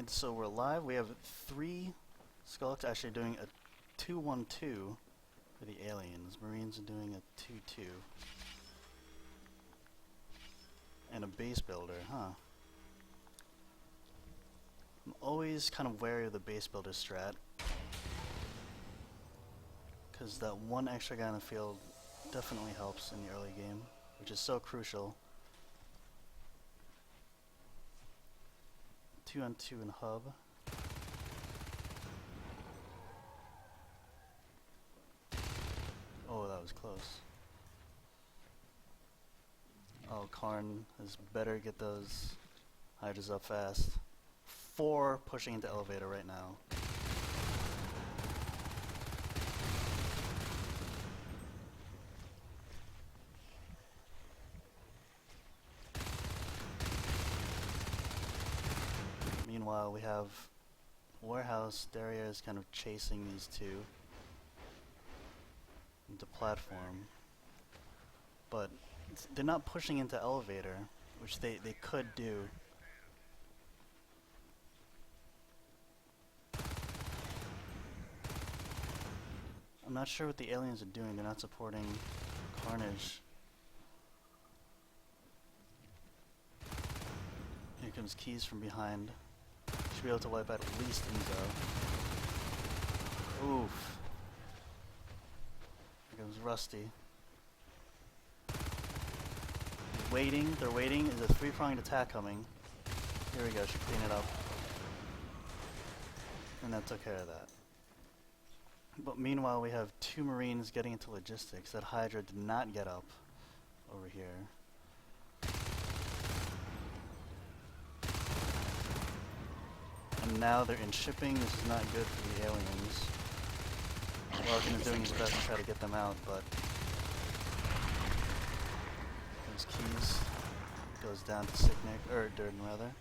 Alright, so we're live. We have 3 skulks actually doing a 2-1-2 for the aliens. Marines are doing a 2-2. And a base builder, huh? I'm always kind of wary of the base builder strat, because that one extra guy on the field definitely helps in the early game, which is so crucial. 2-on-2 in hub. Oh, that was close. Oh, Karn is better get those hydras up fast. 4 pushing into elevator right now. Meanwhile, we have warehouse. Derriere is kind of chasing these two into platform, but they're not pushing into elevator, which they could do. I'm not sure what the aliens are doing. They're not supporting Carnage. Here comes Keys from behind. Should be able to wipe out at least Inzo. Oof. Here comes Rusty. He's waiting. They're waiting. Is a 3-pronged attack coming? Here we go. Should clean it up. And that took care of that. But meanwhile, we have 2 Marines getting into logistics. That Hydra did not get up over here. And now they're in shipping. This is not good for the aliens. Welkin is doing his best to try to get them out, but there's Keys. Goes down to Syknik, or Durden rather.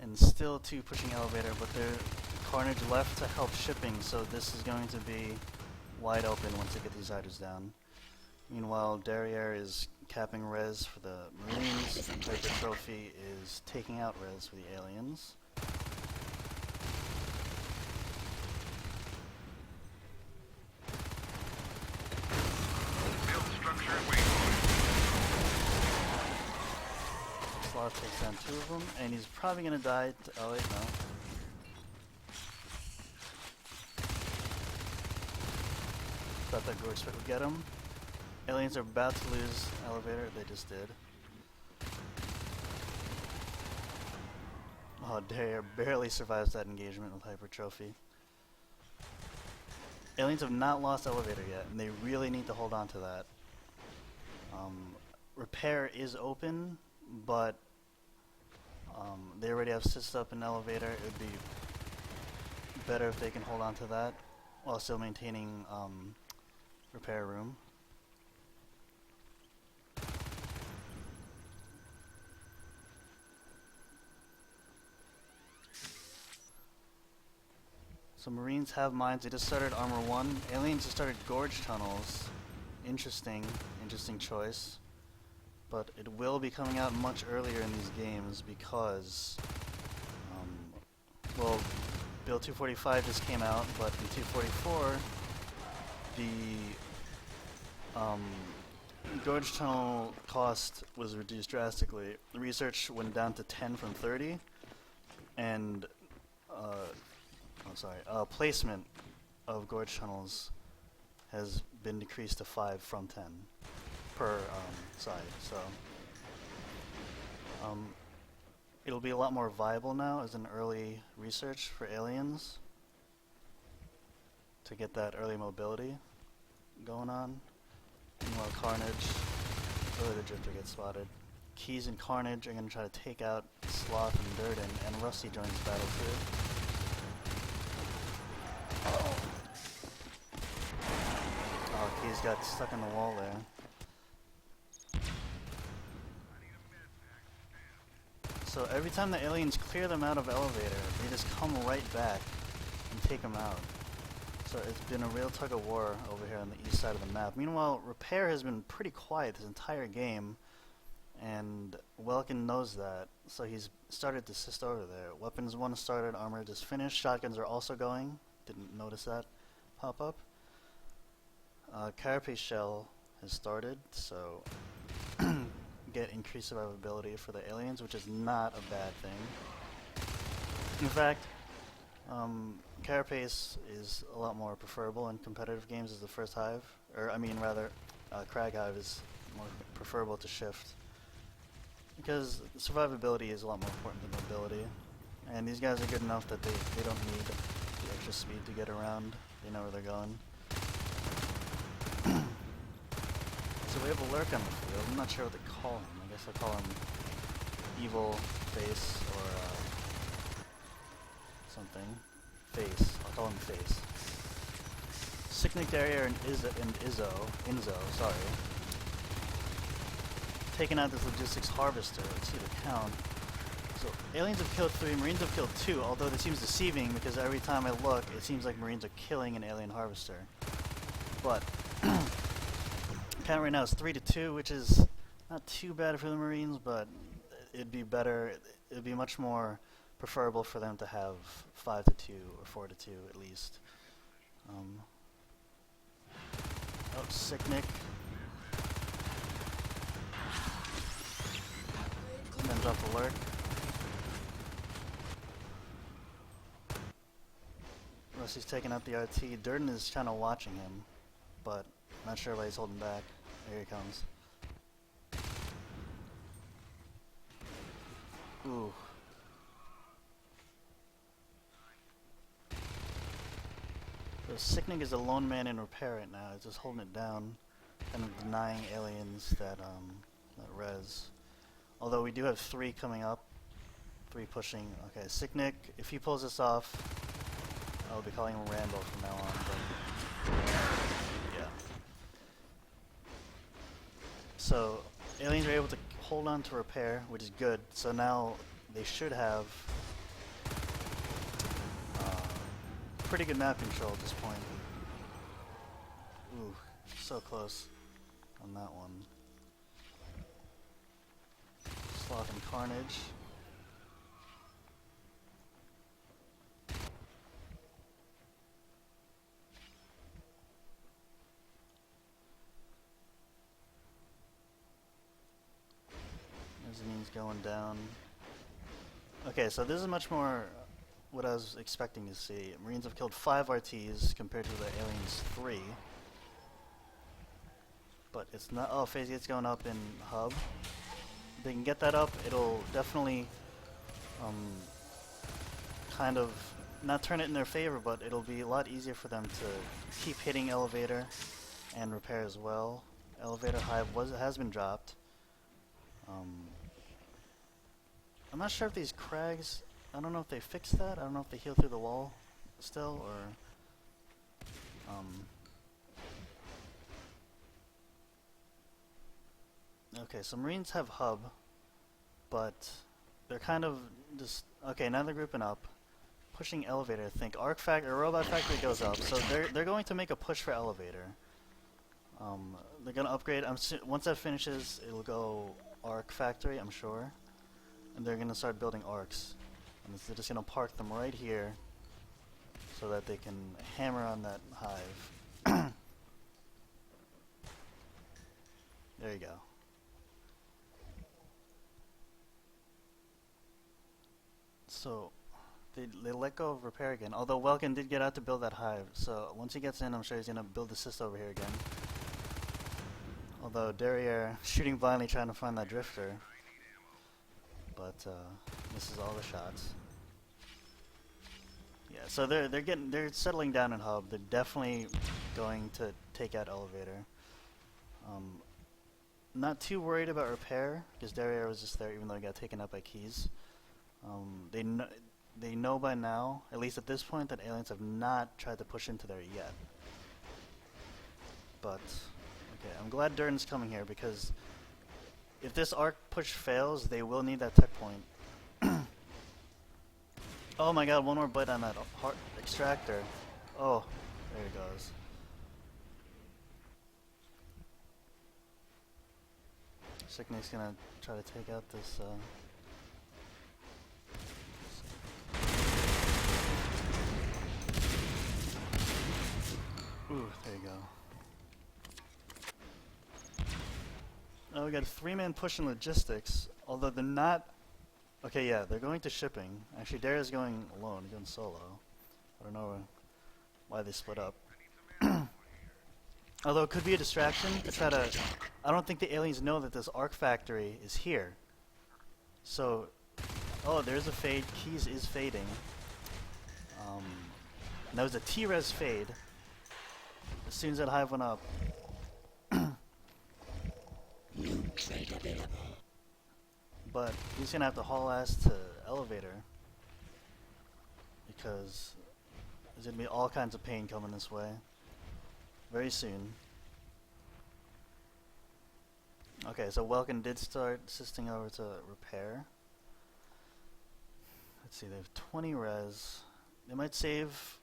And still 2 pushing elevator, but they're Carnage left to help shipping, so this is going to be wide open once they get these hydras down. Meanwhile, derriere is capping res for the Marines, and hypertrophy is taking out res for the aliens. Sloth takes down 2 of them, and he's probably gonna die to, oh wait, no. Thought that Gorge Spit would get him. Aliens are about to lose elevator, they just did. Oh, derriere barely survives that engagement with hypertrophy. Aliens have not lost elevator yet, and they really need to hold on to that. Repair is open, but they already have systs up in elevator. It would be better if they can hold on to that while still maintaining repair room. So Marines have mines. They just started armor 1. Aliens just started gorge tunnels. Interesting choice. But it will be coming out much earlier in these games because, well, Bill 245 just came out, but in 244, the gorge tunnel cost was reduced drastically. The research went down to 10 from 30, and placement of gorge tunnels has been decreased to 5 from 10 per side. So it'll be a lot more viable now as an early research for aliens to get that early mobility going on. Meanwhile, Carnage, the Drifter gets spotted. Keys and Carnage are going to try to take out Sloth and Durden, and Rusty joins the battle too. Oh, Keys got stuck in the wall there. So every time the aliens clear them out of elevator, they just come right back and take them out. So So it's been a real tug of war over here on the east side of the map. Meanwhile, repair has been pretty quiet this entire game, and Welkin knows that, so he's started to assist over there. Weapons 1 started, armor just finished, shotguns are also going. Didn't notice that pop up. Carapace shell has started, so get increased survivability for the aliens, which is not a bad thing. In fact, Carapace is a lot more preferable in competitive games as the first hive, or I mean rather, Crag hive is more preferable to shift, because survivability is a lot more important than mobility, and these guys are good enough that they don't need the extra speed to get around. They know where they're going. So we have a lurk on the field. I'm not sure what to call him. I guess I'll call him Evil Face or something. Face. I'll call him Face. Syknik, derriere, and Inzo, sorry. Taking out this logistics harvester. Let's see the count. So aliens have killed 3, Marines have killed 2, although that seems deceiving because every time I look, it seems like Marines are killing an alien harvester. But count right now is 3-2, which is not too bad for the Marines, but it'd be better. It'd be much more preferable for them to have 5-2 or 4-2 at least. Oh, Syknik. Then drop the lurk. Rusty's taking out the RT. Durden is kind of watching him, but not sure why he's holding back. Here he comes. Ooh. So Syknik is a lone man in repair right now. He's just holding it down, kind of denying aliens that res. Although we do have 3 coming up. 3 pushing. Okay, Syknik, if he pulls this off, I'll be calling him Rambo from now on, but yeah. So, aliens are able to hold on to repair, which is good. So now they should have pretty good map control at this point. Ooh, so close on that one. Sloth and Carnage. Mezzanine's going down. Okay, so this is much more what I was expecting to see. Marines have killed 5 RTs compared to the aliens 3. But it's not. Oh, phase gate's going up in hub. If they can get that up, it'll definitely kind of not turn it in their favor, but it'll be a lot easier for them to keep hitting elevator and repair as well. Elevator hive has been dropped. I'm not sure if these crags, I don't know if they fixed that. I don't know if they heal through the wall still, or okay, so Marines have hub, but they're kind of just okay. Now they're grouping up, pushing elevator. I think arc factory or robot factory goes up, so they're going to make a push for elevator. They're gonna upgrade. Once that finishes, it'll go arc factory, I'm sure, and they're gonna start building arcs. And they're just gonna park them right here, so that they can hammer on that hive. There you go. So they let go of repair again. Although Welkin did get out to build that hive, so once he gets in, I'm sure he's gonna build the cyst over here again. Although derriere shooting blindly trying to find that drifter, but misses all the shots. Yeah, so they're settling down in hub. They're definitely going to take out elevator. Not too worried about repair because derriere was just there, even though he got taken out by keys. They know by now, at least at this point, that aliens have not tried to push into there yet. But okay, I'm glad Durden's coming here because if this arc push fails, they will need that tech point. Oh my god, one more bite on that heart extractor. Oh, There he goes. Syknik's gonna try to take out this. Ooh, there you go. Oh, we got a 3-man push in logistics, although they're not. Okay, yeah, they're going to shipping. Actually, Derriere's going alone, he's going solo. I don't know why they split up. Although it could be a distraction to try to. I don't think the aliens know that this arc factory is here. So, oh, there's a fade. Keys is fading. And that was a T-res fade. As soon as that hive went up. But he's gonna have to haul ass to elevator because there's gonna be all kinds of pain coming this way very soon. Okay, so Welkin did start assisting over to repair. Let's see, they have 20 res. They might save,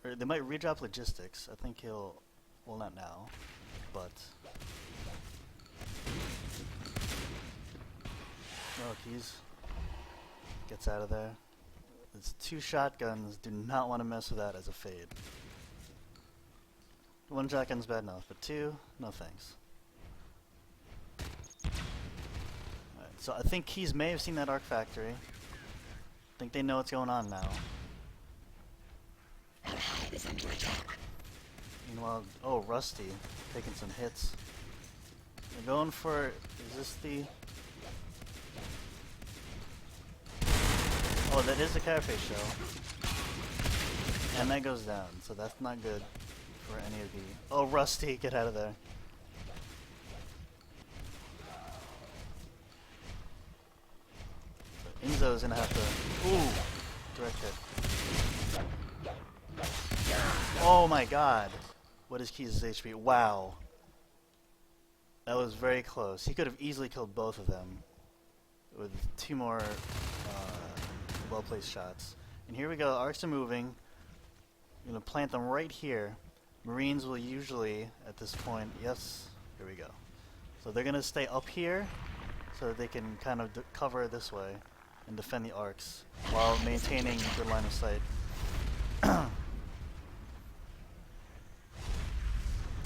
or they might redrop logistics. I think he'll, well, not now, but. Oh, Keys gets out of there. It's 2 shotguns. Do not want to mess with that as a fade. 1 shotgun's bad enough, but 2, no thanks. Alright, so I think Keys may have seen that arc factory. I think they know what's going on now. Meanwhile, oh, Rusty taking some hits. They're going for, is this the... Oh, that is the carapace shell. And that goes down, so that's not good for any of the... Oh, Rusty, get out of there. So Inzo's gonna have to... Ooh! Direct hit. Oh my god! What is Keys' HP? Wow. That was very close. He could have easily killed both of them with 2 more well-placed shots. And here we go. Arcs are moving. I'm going to plant them right here. Marines will usually, at this point, yes, here we go. So they're going to stay up here so that they can kind of cover this way and defend the arcs while maintaining good line of sight.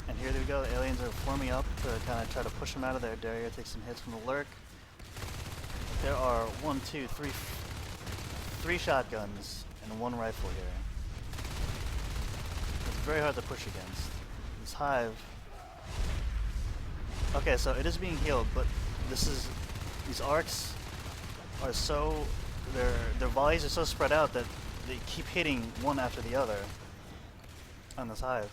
And here we go. The aliens are forming up to kind of try to push them out of there. Derriere takes some hits from the lurk. There are 1, 2, 3, 3 shotguns and 1 rifle here. It's very hard to push against. This hive. Okay, so it is being healed, but this is, these arcs are so, their volleys are so spread out that they keep hitting one after the other on this hive.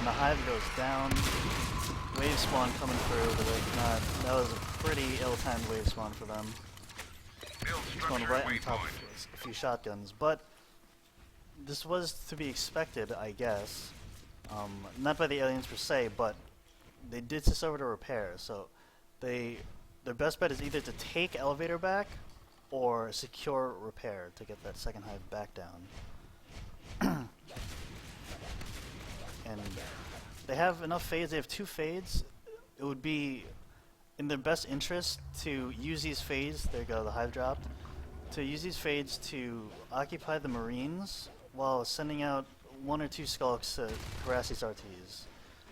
The hive goes down. Wave spawn coming through, but not. That was a pretty ill-timed wave spawn for them. It's going right on top of a few shotguns, but this was to be expected, I guess. Not by the aliens per se, but they did this over to repair. So their best bet is either to take elevator back or secure repair to get that second hive back down. And they have enough fades. They have 2 fades. It would be in their best interest to use these fades. There you go, the hive dropped. To use these fades to occupy the Marines while sending out 1 or 2 skulks to harass these RTs.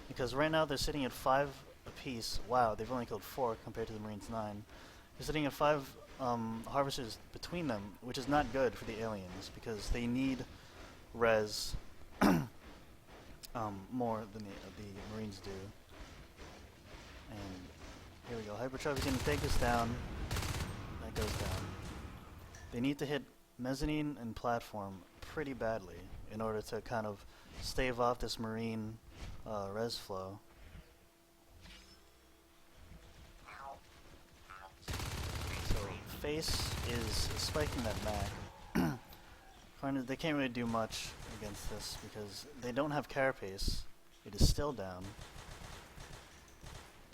Because right now they're sitting at 5 apiece. Wow, they've only killed 4 compared to the Marines' 9. They're sitting at 5 harvesters between them, which is not good for the aliens because they need res. More than the Marines do. And here we go. Hypertrophy's going to take this down. That goes down. They need to hit mezzanine and platform pretty badly in order to kind of stave off this Marine res flow. So face is spiking that Mac. Carnage, they can't really do much against this because they don't have carapace. It is still down.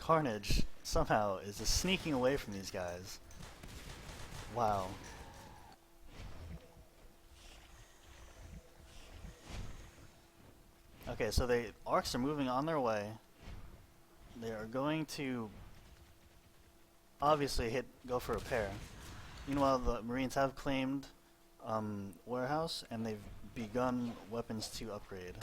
Carnage somehow is just sneaking away from these guys. Wow. Okay, so the arcs are moving on their way. They are going to obviously go for repair. Meanwhile, the Marines have claimed warehouse, and they've begun weapons to upgrade.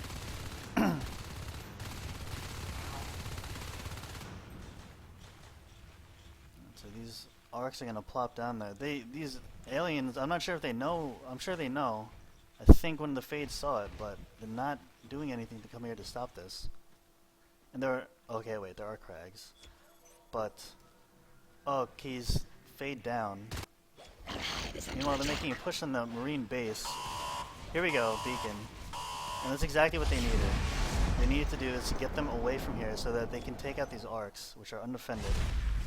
So these arcs are gonna plop down there. These aliens, I'm not sure if they know. I'm sure they know. I think one of the Fades saw it, but they're not doing anything to come here to stop this. And there are there are crags, but keys fade down. Meanwhile, they're making a push on the Marine base. Here we go, beacon, and that's exactly what they needed. They needed to do this to get them away from here so that they can take out these arcs, which are undefended.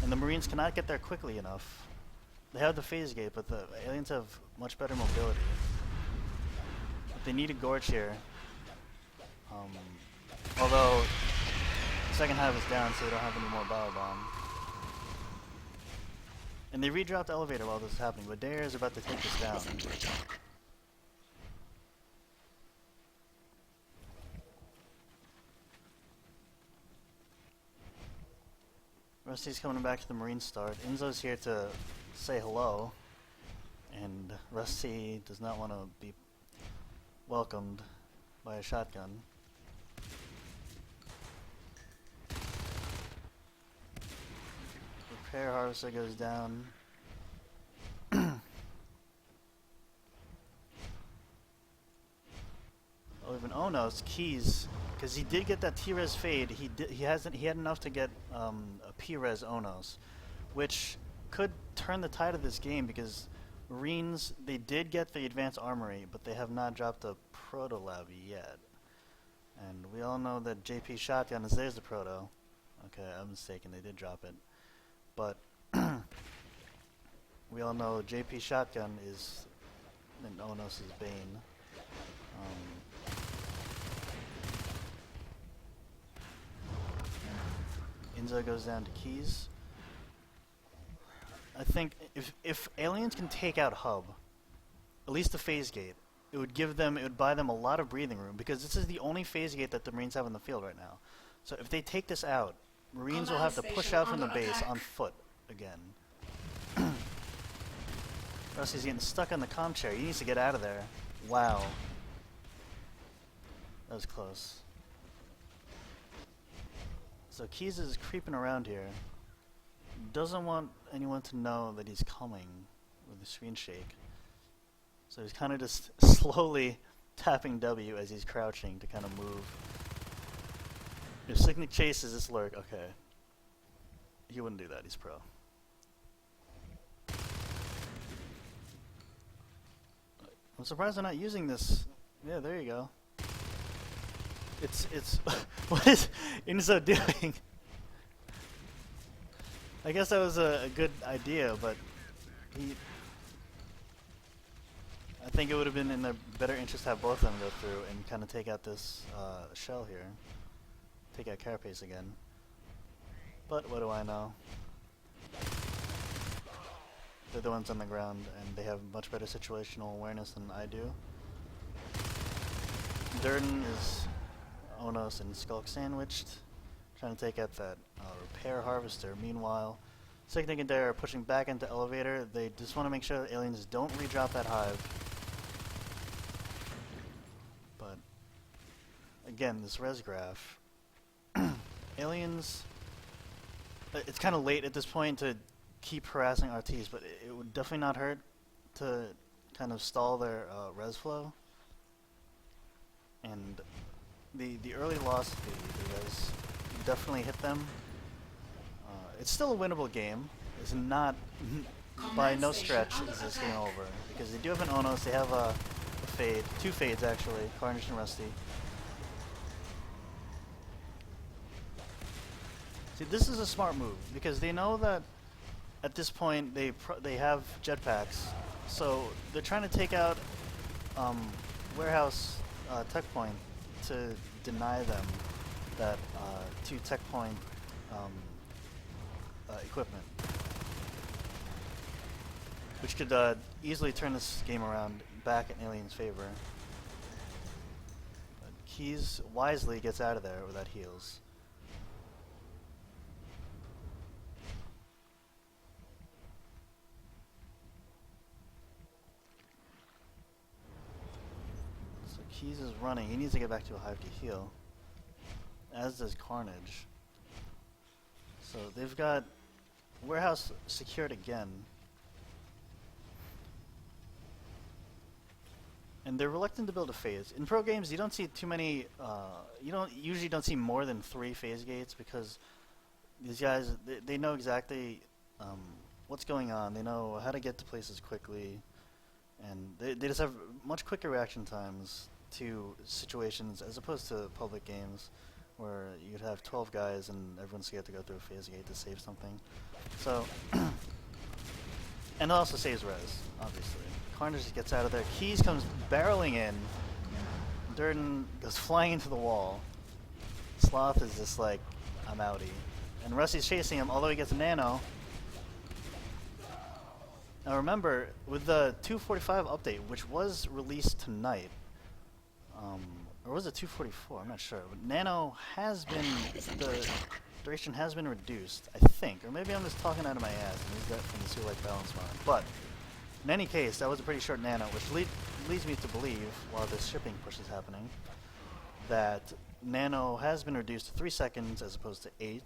And the Marines cannot get there quickly enough. They have the phase gate, but the aliens have much better mobility. But they need a gorge here. Although the second hive is down, so they don't have any more battle bomb. And they redropped the elevator while this is happening, but derriere is about to take this down. Rusty's coming back to the Marine start. Inzo's here to say hello, and Rusty does not want to be welcomed by a shotgun. Repair harvester goes down. Oh, even Onos keys, because he did get that T-res fade. He had enough to get a P-res Onos, which could turn the tide of this game, because Marines, they did get the advanced armory, but they have not dropped a proto lab yet. And we all know that JP shotgun is there's the proto. Okay, I'm mistaken, they did drop it. But we all know JP shotgun is in Onos' bane. Inzo goes down to keys. I think if aliens can take out hub, at least the phase gate, it would buy them a lot of breathing room, because this is the only phase gate that the Marines have in the field right now. So if they take this out, Marines will have to push out from the base on foot again. Rusty's getting stuck on the comm chair. He needs to get out of there. Wow. That was close. So Keys is creeping around here. Doesn't want anyone to know that he's coming with the screen shake. So he's kind of just slowly tapping W as he's crouching to kind of move. If Syknik chases this lurk, okay. He wouldn't do that, he's pro. I'm surprised they're not using this. Yeah, there you go. It's what is Inzo doing? I guess that was a good idea, but I think it would have been in their better interest to have both of them go through and kind of take out this shell here. Take out Carapace again. But what do I know? They're the ones on the ground, and they have much better situational awareness than I do. Durden is Onos and Skulk sandwiched, trying to take out that repair harvester. Meanwhile, Syknik and derriere are pushing back into elevator. They just want to make sure that aliens don't redrop that hive. But again, this res graph. Aliens, it's kind of late at this point to keep harassing RTs, but it would definitely not hurt to kind of stall their res flow. And the early loss of the res definitely hit them. It's still a winnable game. It's not, by no stretch is this game over, because they do have an Onos, they have a fade, two fades actually, Carnage and Rusty. See, this is a smart move, because they know that at this point they have jetpacks, so they're trying to take out warehouse tech point to deny them that 2 tech point equipment, which could easily turn this game around back in Alien's favor. But Keys wisely gets out of there with that heals. So Keys is running. He needs to get back to a hive to heal, as does Carnage. So they've got warehouse secured again. And they're reluctant to build a phase. In pro games, you don't see too many, you usually don't see more than 3 phase gates, because these guys, they know exactly what's going on. They know how to get to places quickly, and they just have much quicker reaction times to situations as opposed to public games where you'd have 12 guys and everyone's scared to go through a phase gate to save something. So, and it also saves res, obviously. Carnage gets out of there. Keys comes barreling in. Durden goes flying into the wall. Sloth is just like, I'm outie. And Rusty's chasing him, although he gets a nano. Now remember, with the 245 update, which was released tonight, or was it 244? I'm not sure. But nano has been, the duration has been reduced, I think. Or maybe I'm just talking out of my ass and use that from the Super-like balance mod. But in any case, that was a pretty short nano, which leads me to believe, while this shipping push is happening, that nano has been reduced to 3 seconds as opposed to 8,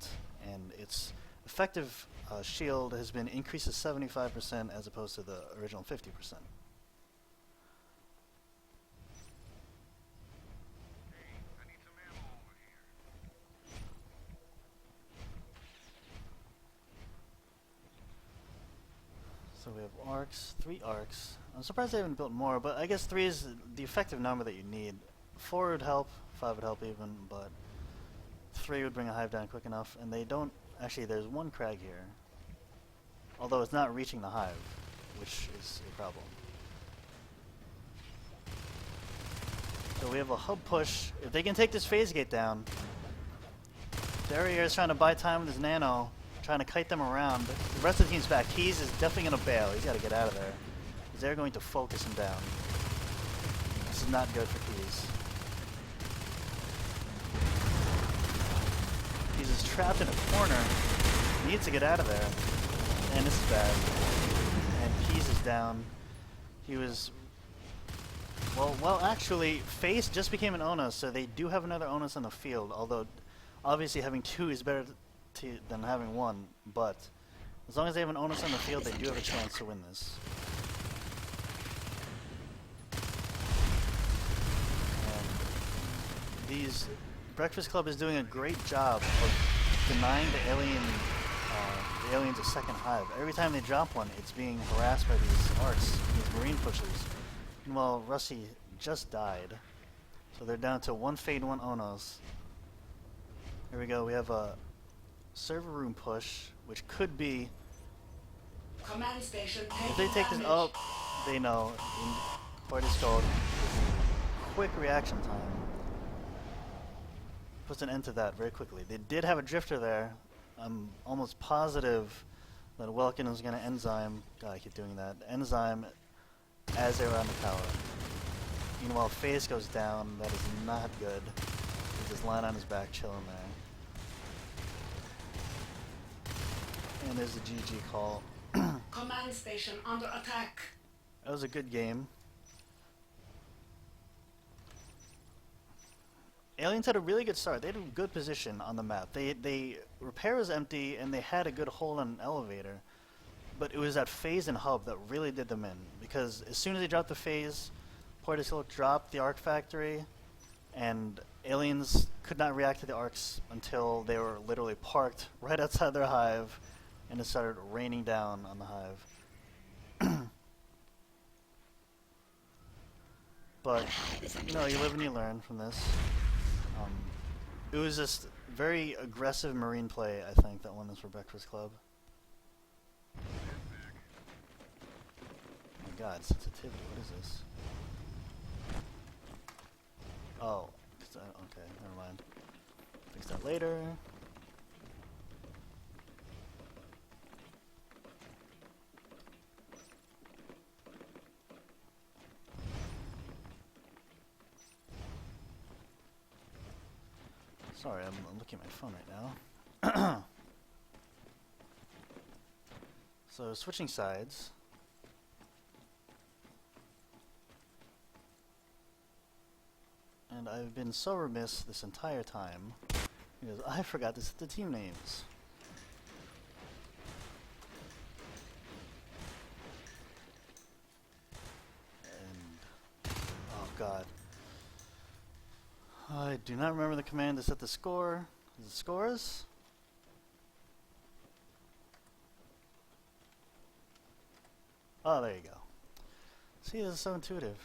and its effective shield has been increased to 75% as opposed to the original 50%. So we have arcs, 3 arcs. I'm surprised they haven't built more, but I guess 3 is the effective number that you need. 4 would help, 5 would help even, but 3 would bring a hive down quick enough, and they don't. Actually, there's 1 crag here, although it's not reaching the hive, which is a problem. So we have a hub push. If they can take this phase gate down, derriere is trying to buy time with his nano, trying to kite them around. The rest of the team's back. Keys is definitely going to bail. He's got to get out of there, because they're going to focus him down. This is not good for Keys. Keys is trapped in a corner. He needs to get out of there. And this is bad. And Keys is down. He was... Well, actually, Face just became an Onus, so they do have another Onus on the field, although obviously having 2 is better than having 1, but as long as they have an Onus on the field, they do have a chance to win this. And Breakfast Club is doing a great job of denying the aliens a second hive. Every time they drop one, it's being harassed by these arcs, these marine pushes. Meanwhile, Rusty just died, so they're down to 1 Fade, 1 Onos. Here we go. We have a server room push, which could be. Command station. If they take this, oh, they know. PARTYSKULK, quick reaction time puts an end to that very quickly. They did have a drifter there. I'm almost positive that Welkin is going to enzyme. God, I keep doing that. Enzyme as they're on the tower. Meanwhile, Face goes down. That is not good. He just lying on his back, chilling there. And there's the GG call. Command station under attack. That was a good game. Aliens had a really good start. They had a good position on the map. Repair was empty, and they had a good hold on an elevator. But it was that phase and hub that really did them in. Because as soon as they dropped the phase, PARTYSKULK dropped the arc factory, and aliens could not react to the arcs until they were literally parked right outside their hive, and it started raining down on the hive. But, you know, you live and you learn from this. It was just very aggressive marine play, I think, that won this for Breakfast Club. Oh my god, sensitivity, what is this? Oh, okay, never mind. Fix that later. Sorry, I'm looking at my phone right now. So, switching sides. And I've been so remiss this entire time because I forgot to set the team names. And oh god. I do not remember the command to set the score. Is it scores? Oh, there you go. See, this is so intuitive.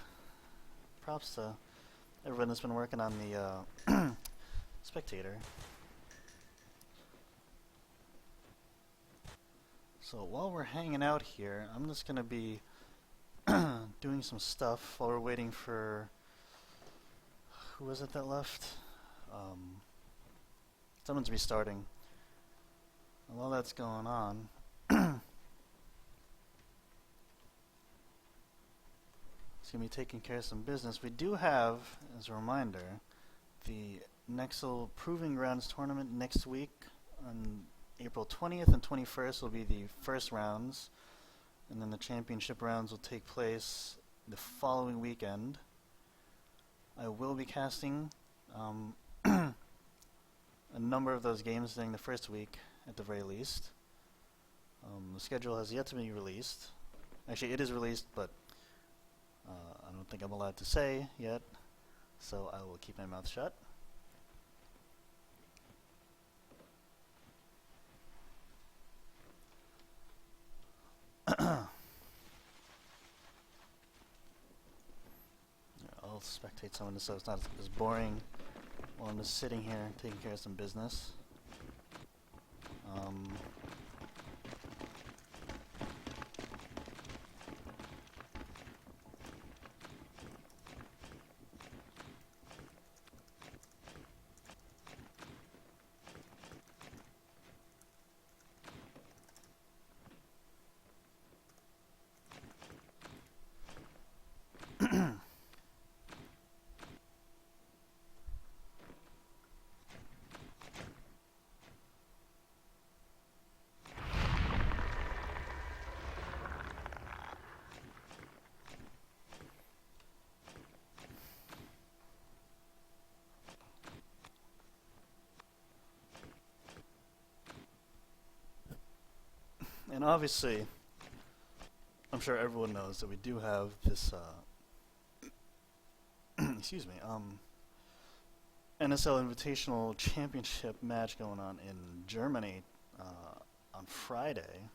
Props to everyone that's been working on the spectator. So while we're hanging out here, I'm just gonna be doing some stuff while we're waiting for... Who was it that left? Someone's restarting. And while that's going on, it's going to be taking care of some business. We do have, as a reminder, the Nexel Proving Grounds tournament next week on April 20th and 21st will be the first rounds, and then the championship rounds will take place the following weekend. I will be casting a number of those games during the first week, at the very least. The schedule has yet to be released. Actually, it is released, but I don't think I'm allowed to say yet, so I will keep my mouth shut. I'll spectate some of this so it's not as boring while I'm just sitting here taking care of some business. And obviously, I'm sure everyone knows that we do have this, excuse me, NSL Invitational Championship match going on in Germany on Friday,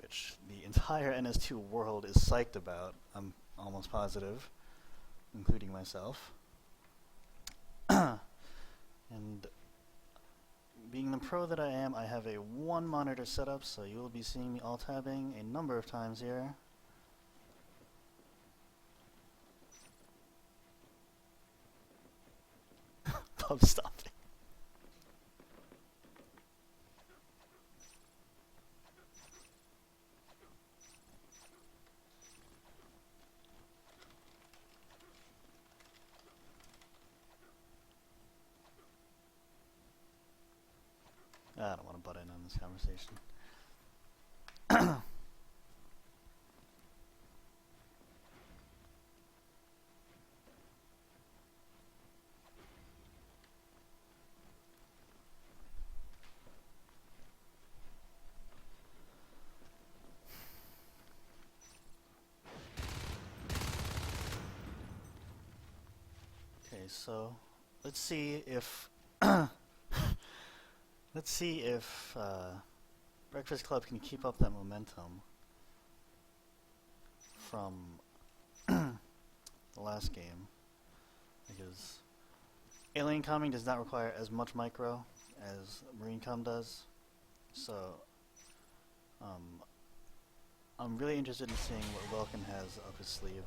which the entire NS2 world is psyched about, I'm almost positive, including myself. And being the pro that I am, I have a one monitor setup, so you will be seeing me alt-tabbing a number of times here. Pub stomping. I don't want to butt in on this conversation. Okay, so let's see if let's see if Breakfast Club can keep up that momentum from the last game, because Alien Coming does not require as much micro as Marine Com does, so I'm really interested in seeing what Welkin has up his sleeve.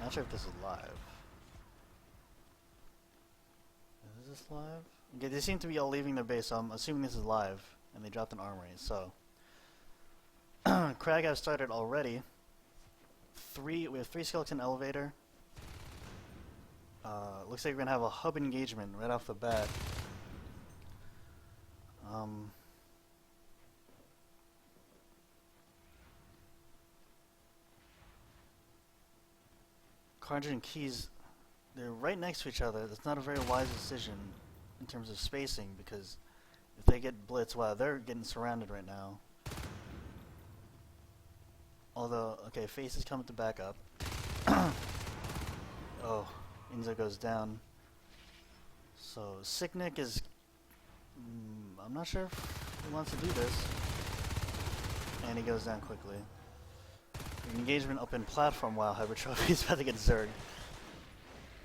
Not sure if this is live. Is this live? Okay, they seem to be all leaving their base, so I'm assuming this is live, and they dropped an armory, so. Crag I've started already. We have 3 skeleton elevator, Looks like we're gonna have a hub engagement right off the bat. Carnage and Keys, they're right next to each other. That's not a very wise decision in terms of spacing, because if they get blitz, wow, they're getting surrounded right now. Although, okay, Face is coming to back up. Oh, Inzo goes down. So Syknik is, I'm not sure if he wants to do this. And he goes down quickly. Engagement up in platform. Wow, hypertrophy is about to get zerged.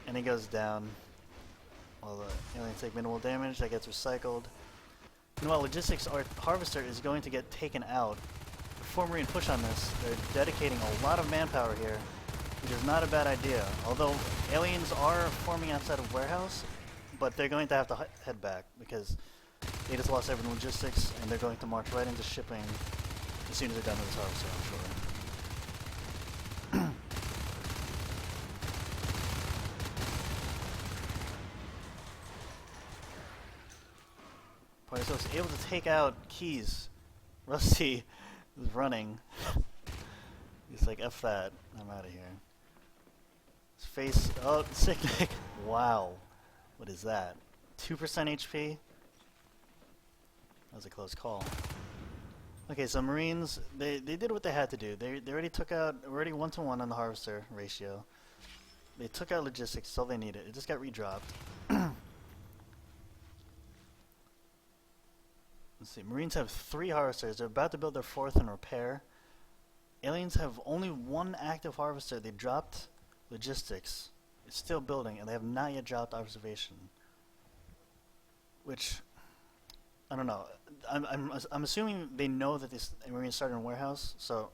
And he goes down. Well, the aliens take minimal damage. That gets recycled. Meanwhile, Logistics Harvester is going to get taken out. Before Marine push on this, they're dedicating a lot of manpower here, which is not a bad idea. Although aliens are forming outside of warehouse, but they're going to have to head back because they just lost everyone logistics, and they're going to march right into shipping as soon as they're done with this harvester, I'm sure. PARTYSKULK able to take out Keys. Rusty is running. He's like, F that. I'm out of here. His face. Oh, Syknik. Wow. What is that? 2% HP? That was a close call. Okay, so Marines, they did what they had to do. They already took out, already 1-to-1 on the harvester ratio. They took out logistics, that's all they needed. It just got redropped. Let's see, Marines have 3 harvesters. They're about to build their 4th in repair. Aliens have only 1 active harvester. They dropped logistics. It's still building, and they have not yet dropped observation. Which, I don't know. I'm assuming they know that this Marines started in warehouse, so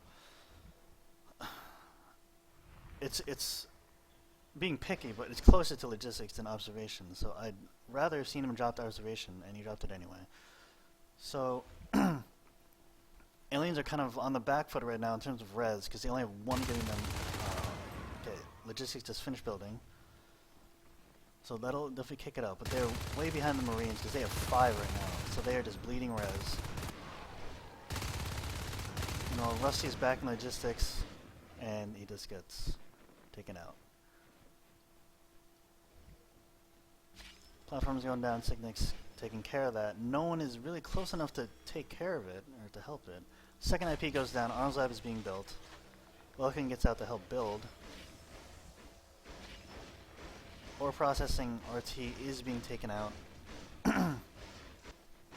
it's being picky, but it's closer to logistics than observation. So I'd rather have seen him drop the observation, and he dropped it anyway. So aliens are kind of on the back foot right now in terms of res, because they only have 1 getting them. Okay, logistics just finished building. So that'll definitely kick it up, but they're way behind the Marines because they have 5 right now, so they are just bleeding res. You know, Rusty's back in logistics, and he just gets taken out. Platform's going down, Syknik's taking care of that. No one is really close enough to take care of it, or to help it. Second IP goes down, Arms Lab is being built. Welkin gets out to help build. Ore processing RT is being taken out,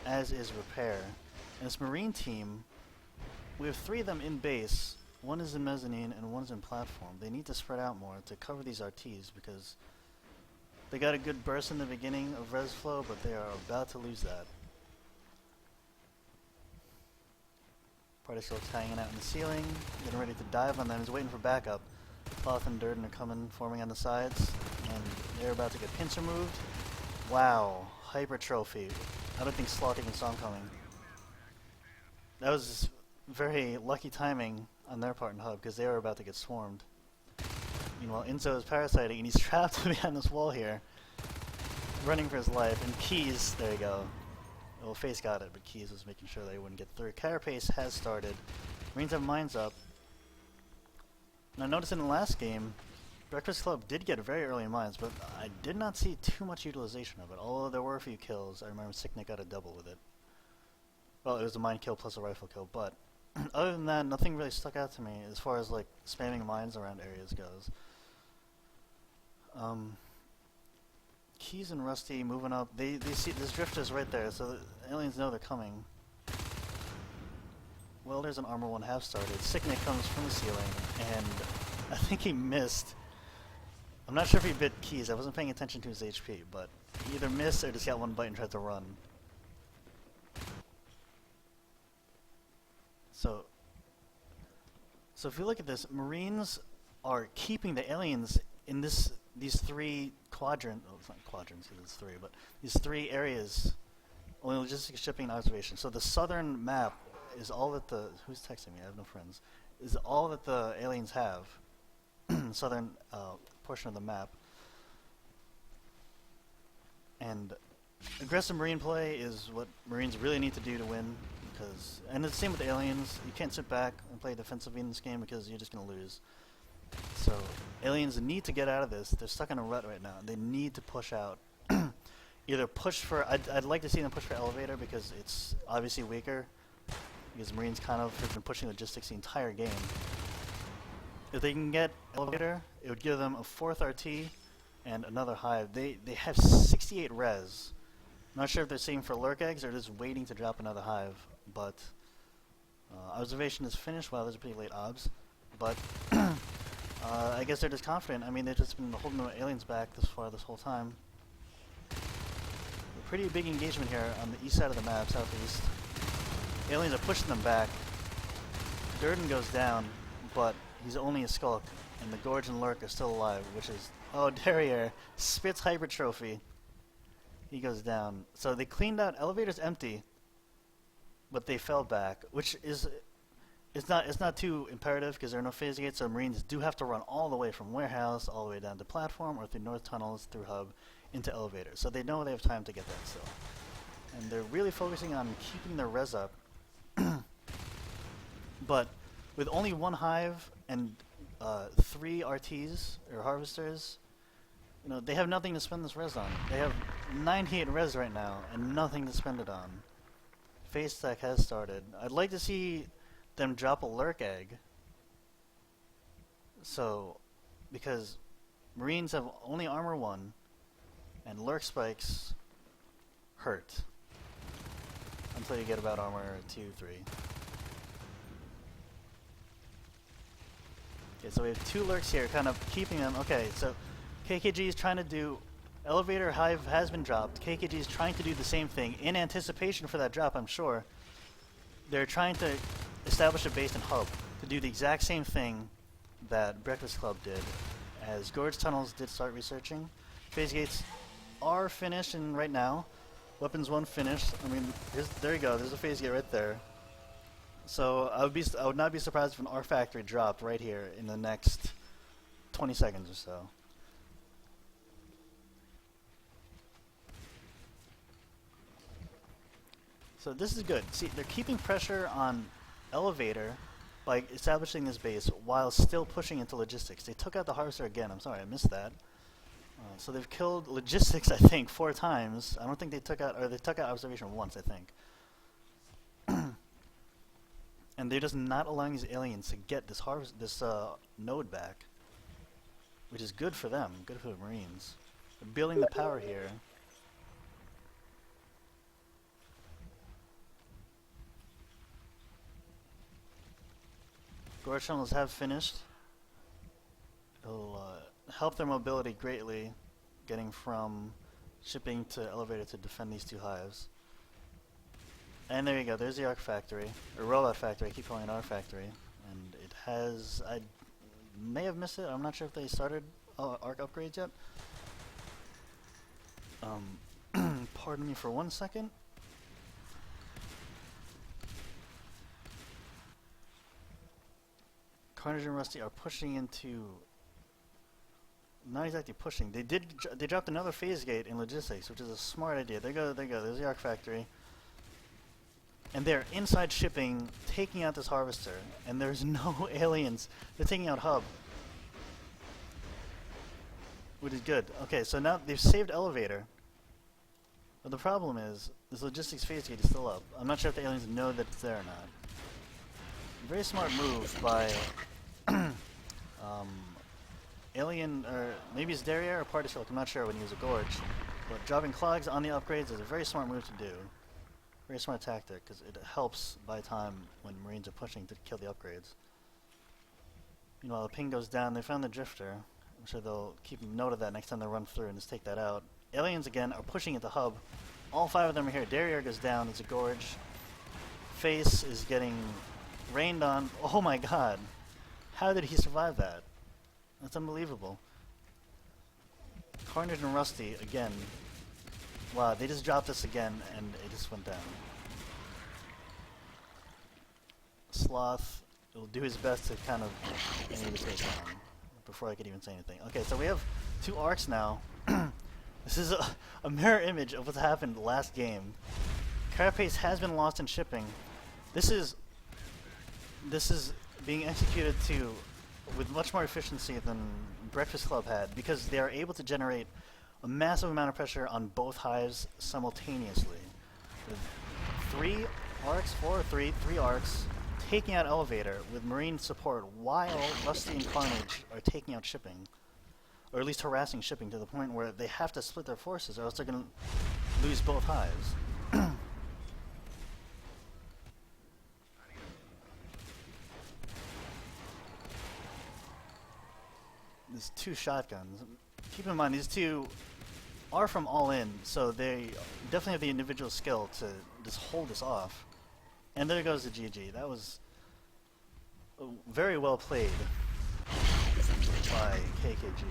as is repair. And this Marine team, we have 3 of them in base. 1 is in mezzanine and 1 is in platform. They need to spread out more to cover these RTs because they got a good burst in the beginning of res flow, but they are about to lose that. PARTYSKULK hanging out in the ceiling, getting ready to dive on them. He's waiting for backup. Sloth and Durden are coming, forming on the sides, and they're about to get pincer moved. Wow, hypertrophy. I don't think Sloth even saw him coming. That was very lucky timing on their part in hub, because they were about to get swarmed. Meanwhile, Inzo is parasiting, and he's trapped behind this wall here, running for his life. And Keys, there you go. Well, Face got it, but Keys was making sure that he wouldn't get through. Carapace has started. Marines have mines up. And I noticed in the last game, Breakfast Club did get very early mines, but I did not see too much utilization of it. Although there were a few kills, I remember Syknik got a double with it. Well, it was a mine kill plus a rifle kill, but other than that, nothing really stuck out to me as far as like spamming mines around areas goes. Keys and Rusty moving up. They see this drifter's right there, so the aliens know they're coming. Well, there's an armor 1 half started. Syknik comes from the ceiling, and I think he missed. I'm not sure if he bit Keys. I wasn't paying attention to his HP, but he either missed or just got 1 bite and tried to run. So if you look at this, Marines are keeping the aliens in these 3 quadrants. Oh, it's not quadrants because it's 3, but these 3 areas. Only logistics, shipping, and observation. So the southern map is all that the who's texting me? I have no friends. Is all that the aliens have. Southern portion of the map. And aggressive Marine play is what Marines really need to do to win. And it's the same with aliens. You can't sit back and play defensively in this game because you're just going to lose. So aliens need to get out of this. They're stuck in a rut right now. They need to push out. Either push for... I'd like to see them push for elevator because it's obviously weaker. Because Marines kind of have been pushing logistics the entire game. If they can get elevator, it would give them a 4th RT and another hive. They have 68 res. Not sure if they're saving for lurk eggs or just waiting to drop another hive. But observation is finished. Wow, those are pretty late obs. But I guess they're just confident. I mean, they've just been holding the aliens back this whole time. A pretty big engagement here on the east side of the map, southeast. Aliens are pushing them back. Durden goes down, but he's only a skulk, and the Gorge and Lurk are still alive, which is... Oh, derriere spits hypertrophy. He goes down. So they cleaned out... Elevator's empty, but they fell back, which is... It's not too imperative because there are no phase gates, so Marines do have to run all the way from warehouse, all the way down to platform, or through north tunnels, through hub, into elevator. So they know they have time to get that still. And they're really focusing on keeping their res up. But with only 1 hive and 3 RTs, or harvesters, you know, they have nothing to spend this res on. They have 98 res right now, and nothing to spend it on. Phase stack has started. I'd like to see them drop a lurk egg. So, because Marines have only armor 1, and lurk spikes hurt. Until you get about armor 2, 3. Okay, so we have 2 lurks here, kind of keeping them. Okay, so KKG is trying to do... Elevator hive has been dropped. KKG is trying to do the same thing in anticipation for that drop, I'm sure. They're trying to establish a base in hub to do the exact same thing that Breakfast Club did, as Gorge Tunnels did start researching. Phase gates are finished and right now. Weapons 1 finished. I mean, there you go. There's a phase gate right there. So I would not be surprised if an R factory dropped right here in the next 20 seconds or so. So this is good. See, they're keeping pressure on elevator by establishing this base while still pushing into logistics. They took out the harvester again. I'm sorry, I missed that. So they've killed logistics, I think, 4 times. I don't think they took out, or they took out observation once, I think. And they're just not allowing these aliens to get this node back, which is good for them, good for the Marines. They're building the power here. Gorge tunnels have finished. It'll help their mobility greatly, getting from shipping to elevator to defend these 2 hives. And there you go, there's the arc factory, or robot factory. I keep calling it our factory. And it has, I may have missed it, I'm not sure if they started arc upgrades yet. Pardon me for 1 second. Carnage and Rusty are pushing into... Not exactly pushing. They dropped another phase gate in logistics, which is a smart idea. There you go. There's the arc factory. And they're inside shipping, taking out this harvester, and there's no aliens. They're taking out hub, which is good. Okay, so now they've saved elevator. But the problem is, this logistics phase gate is still up. I'm not sure if the aliens know that it's there or not. Very smart move by alien, or maybe it's derriere or PARTYSKULK, I'm not sure when you use a gorge. But dropping clogs on the upgrades is a very smart move to do. Very smart tactic, because it helps buy time when Marines are pushing to kill the upgrades. Meanwhile, the ping goes down. They found the drifter. I'm sure they'll keep note of that next time they run through and just take that out. Aliens, again, are pushing at the hub. All 5 of them are here. Derriere goes down. It's a gorge. Face is getting rained on. Oh my god. How did he survive that? That's unbelievable. Carnage and Rusty, again. Wow, they just dropped this again, and it just went down. Sloth will do his best to kind of get me to stay down before I could even say anything. Okay, so we have 2 arcs now. This is a mirror image of what's happened last game. Carapace has been lost in shipping. This is being executed too with much more efficiency than Breakfast Club had, because they are able to generate a massive amount of pressure on both hives simultaneously. With three arcs taking out Elevator with Marine support while Rusty and Carnage are taking out shipping. Or at least harassing shipping to the point where they have to split their forces or else they're going to lose both hives. There's two shotguns. Keep in mind, these two are from All In, so they definitely have the individual skill to just hold this off. And there goes the GG. That was very well played by KKG.